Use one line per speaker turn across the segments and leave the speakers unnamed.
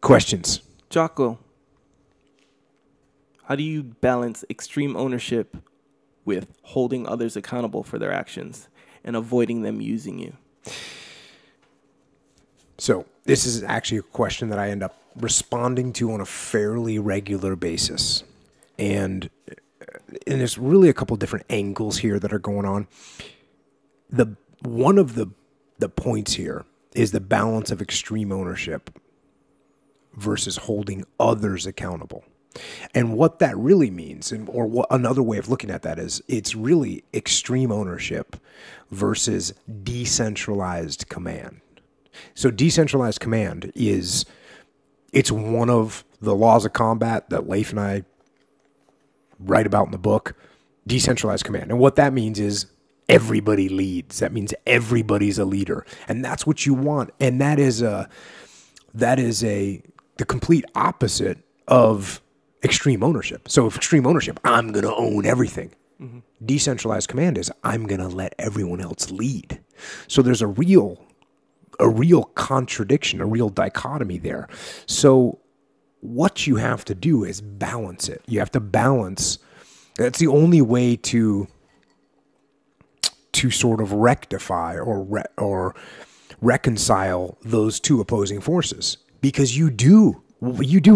Questions?
Jocko, how do you balance extreme ownership with holding others accountable for their actions and avoiding them using you?
So this is actually a question that I end up responding to on a fairly regular basis. And there's really a couple different angles here that are going on. One of the points here is the balance of extreme ownership versus holding others accountable. And what that really means, or what another way of looking at that is, it's really extreme ownership versus decentralized command. So decentralized command it's one of the laws of combat that Leif and I write about in the book, decentralized command. And what that means is everybody leads. That means everybody's a leader. And that's what you want. And that is the complete opposite of extreme ownership. So if extreme ownership, I'm going to own everything. Mm-hmm. Decentralized command is I'm going to let everyone else lead. So there's a real contradiction, a real dichotomy there. So what you have to do is balance it. You have to balance. That's the only way to sort of rectify or reconcile those two opposing forces, because you do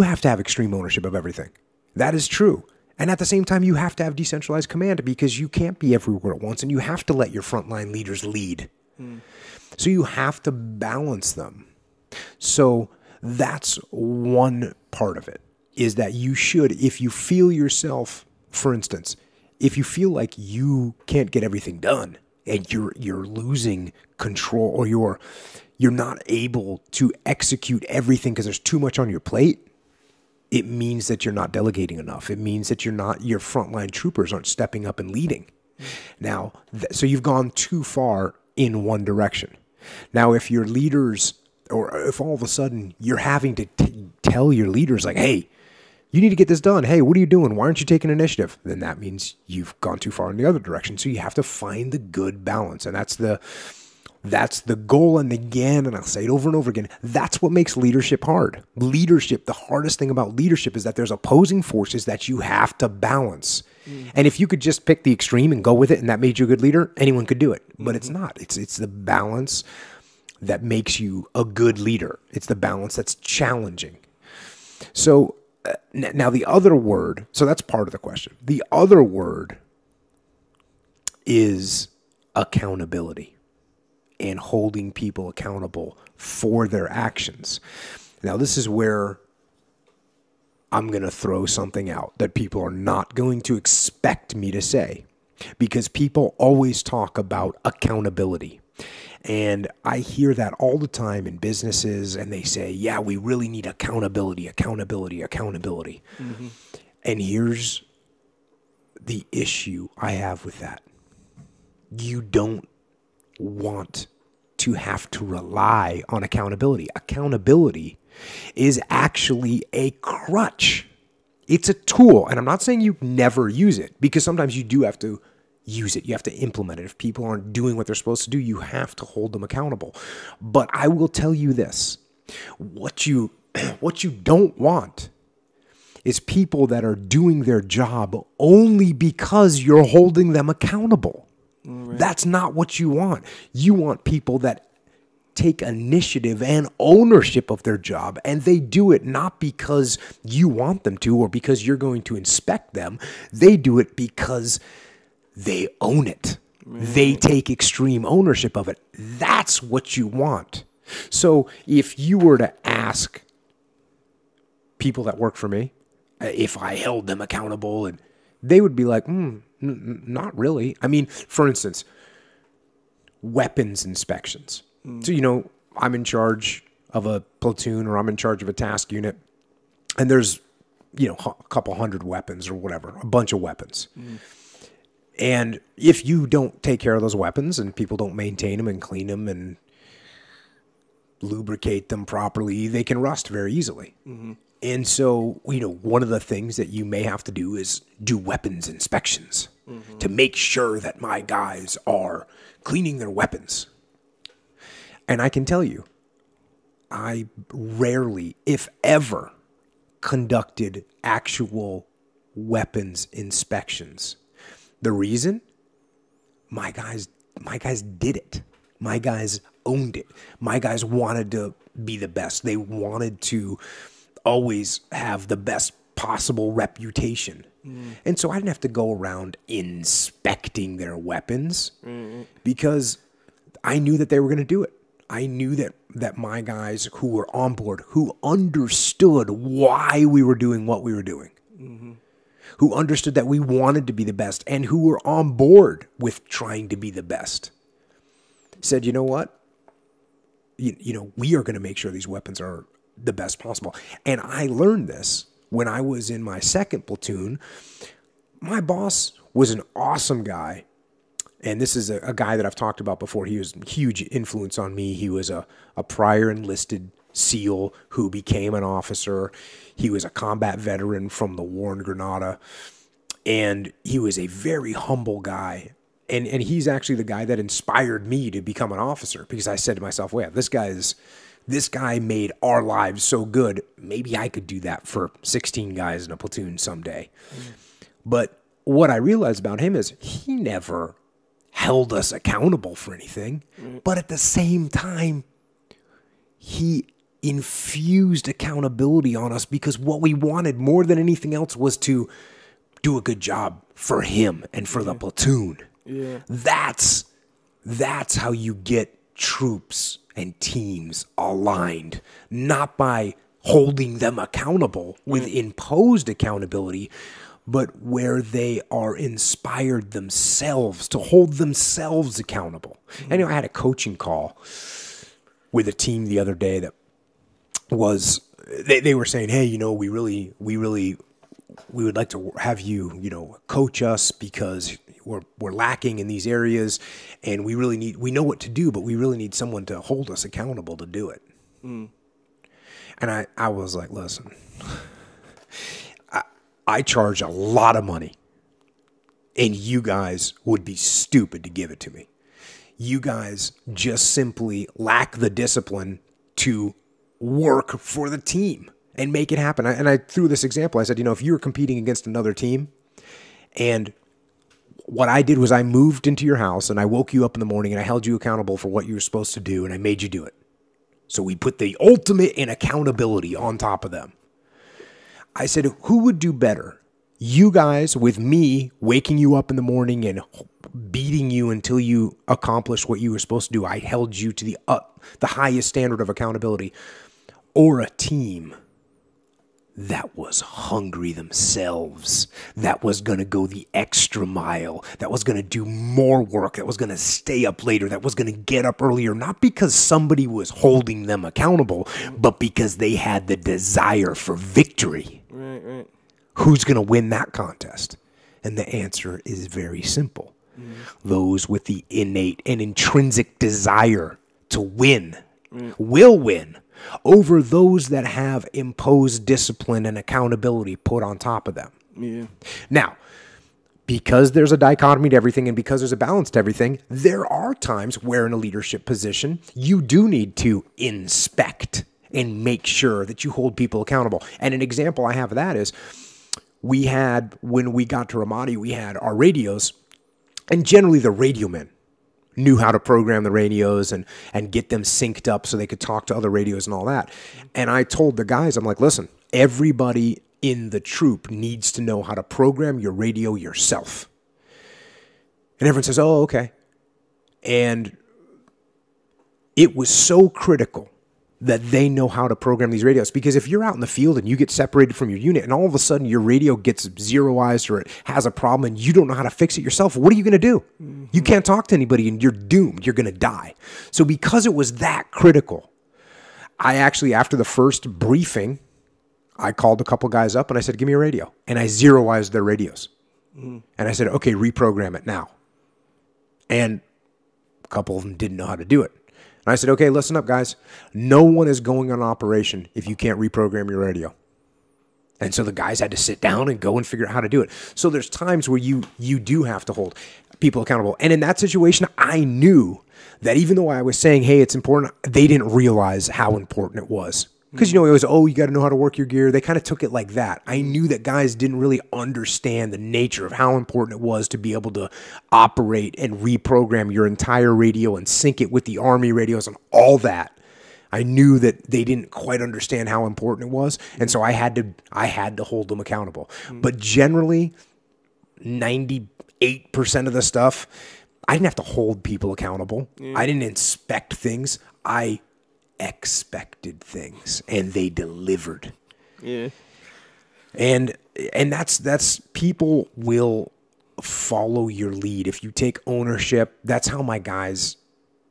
have to have extreme ownership of everything. That is true. And at the same time, you have to have decentralized command, because you can't be everywhere at once, and you have to let your frontline leaders lead. So you have to balance them. So that's one part of it, is that you should, if you feel yourself, for instance, if you feel like you can't get everything done and you're losing control, or you're not able to execute everything because there's too much on your plate, it means that you're not delegating enough. It means that your frontline troopers aren't stepping up and leading. Now, so you've gone too far in one direction. Now, if your leaders, or if all of a sudden you're having to tell your leaders, like, hey, you need to get this done. Hey, what are you doing? Why aren't you taking initiative? Then that means you've gone too far in the other direction. So you have to find the good balance. And that's the goal. And again, and I'll say it over and over again, that's what makes leadership hard. Leadership, the hardest thing about leadership is that there's opposing forces that you have to balance. And if you could just pick the extreme and go with it, and that made you a good leader, anyone could do it. But it's not. It's the balance that makes you a good leader. It's the balance that's challenging. So now the other word, so that's part of the question. The other word is accountability, and holding people accountable for their actions. Now, this is where I'm going to throw something out that people are not going to expect me to say, because people always talk about accountability. And I hear that all the time in businesses, and they say, yeah, we really need accountability. Mm-hmm. And here's the issue I have with that. You don't want to have to rely on accountability. Accountability is actually a crutch. It's a tool. And I'm not saying you never use it, because sometimes you do have to use it. You have to implement it. If people aren't doing what they're supposed to do, you have to hold them accountable. But I will tell you this, what you don't want is people that are doing their job only because you're holding them accountable. Right. That's not what you want. You want people that take initiative and ownership of their job, and they do it not because you want them to or because you're going to inspect them. They do it because they own it. Right. They take extreme ownership of it. That's what you want. So if you were to ask people that work for me if I held them accountable, and they would be like, not really. I mean, for instance, weapons inspections. So, I'm in charge of a platoon, or I'm in charge of a task unit, and there's, a couple hundred weapons or whatever, a bunch of weapons. And if you don't take care of those weapons, and people don't maintain them and clean them and lubricate them properly, they can rust very easily. Mm-hmm. And so, one of the things that you may have to do is do weapons inspections to make sure that my guys are cleaning their weapons. And I can tell you, I rarely, if ever, conducted actual weapons inspections. The reason? My guys did it. My guys owned it. My guys wanted to be the best. They wanted to always have the best possible reputation. And so I didn't have to go around inspecting their weapons because I knew that they were going to do it. I knew that my guys who were on board, who understood why we were doing what we were doing, who understood that we wanted to be the best, and who were on board with trying to be the best, said, you know what? You know, we are going to make sure these weapons are the best possible. And I learned this when I was in my second platoon. My boss was an awesome guy. And this is a guy that I've talked about before. He was a huge influence on me. He was a prior enlisted SEAL who became an officer. He was a combat veteran from the war in Grenada. And he was a very humble guy. And he's actually the guy that inspired me to become an officer, because I said to myself, well, this guy made our lives so good. Maybe I could do that for 16 guys in a platoon someday. But what I realized about him is he never held us accountable for anything. But at the same time, he infused accountability on us, because what we wanted more than anything else was to do a good job for him and for the platoon.
Yeah.
That's how you get troops and teams aligned, not by holding them accountable with imposed accountability, but where they are inspired themselves to hold themselves accountable. Anyway, I had a coaching call with a team the other day that was, they were saying, hey, you know, we would like to have you, you know, coach us, because we're lacking in these areas, and we know what to do, but we really need someone to hold us accountable to do it. And I was like, listen, I charge a lot of money, and you guys would be stupid to give it to me. You guys just simply lack the discipline to work for the team and make it happen. And I threw this example. I said, you know, if you were competing against another team, and what I did was I moved into your house and I woke you up in the morning and I held you accountable for what you were supposed to do, and I made you do it. So we put the ultimate in accountability on top of them. I said, who would do better? You guys with me waking you up in the morning and beating you until you accomplished what you were supposed to do. I held you to the highest standard of accountability. Or a team that was hungry themselves, that was going to go the extra mile, that was going to do more work, that was going to stay up later, that was going to get up earlier, not because somebody was holding them accountable, but because they had the desire for victory.
Right.
Who's going to win that contest? And the answer is very simple. Those with the innate and intrinsic desire to win will win over those that have imposed discipline and accountability put on top of them.
Yeah.
Now, because there's a dichotomy to everything and because there's a balance to everything, there are times where in a leadership position, you do need to inspect and make sure that you hold people accountable. And an example I have of that is when we got to Ramadi, we had our radios, and generally the radio men knew how to program the radios and get them synced up so they could talk to other radios and all that. And I told the guys, I'm like, listen, everybody in the troop needs to know how to program your radio yourself. And everyone says, oh, okay. And it was so critical that they know how to program these radios, because if you're out in the field and you get separated from your unit and all of a sudden your radio gets zeroized or it has a problem and you don't know how to fix it yourself, what are you going to do? You can't talk to anybody and you're doomed. You're going to die. So because it was that critical, I actually, after the first briefing, I called a couple guys up and I said, give me a radio. And I zeroized their radios. And I said, okay, reprogram it now. And a couple of them didn't know how to do it. And I said, okay, listen up, guys. No one is going on operation if you can't reprogram your radio. And so the guys had to sit down and go and figure out how to do it. So there's times where you do have to hold. people accountable. And in that situation, I knew that even though I was saying, hey, it's important, they didn't realize how important it was. Because, it was, you got to know how to work your gear. They kind of took it like that. I knew that guys didn't really understand the nature of how important it was to be able to operate and reprogram your entire radio and sync it with the Army radios and all that. I knew that they didn't quite understand how important it was. And so I had to hold them accountable. But generally, 98% of the stuff, I didn't have to hold people accountable. I didn't inspect things. I expected things, and they delivered.
Yeah.
And that's people will follow your lead if you take ownership. That's how my guys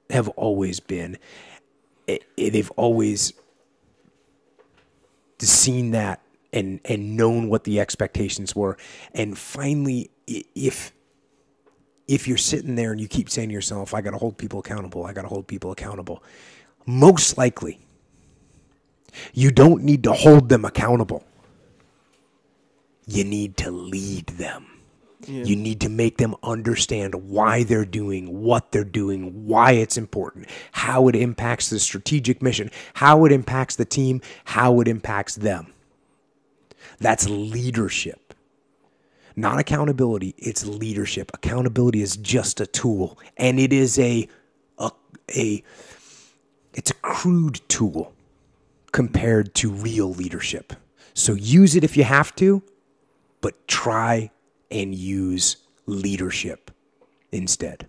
have always been. They've always seen that and known what the expectations were. And finally, if you're sitting there and you keep saying to yourself, I got to hold people accountable, most likely you don't need to hold them accountable. You need to lead them. Yeah. You need to make them understand why they're doing what they're doing, why it's important, how it impacts the strategic mission, how it impacts the team, how it impacts them. That's leadership. Not accountability, it's leadership. Accountability is just a tool, and it is it's a crude tool compared to real leadership. So use it if you have to, but try and use leadership instead.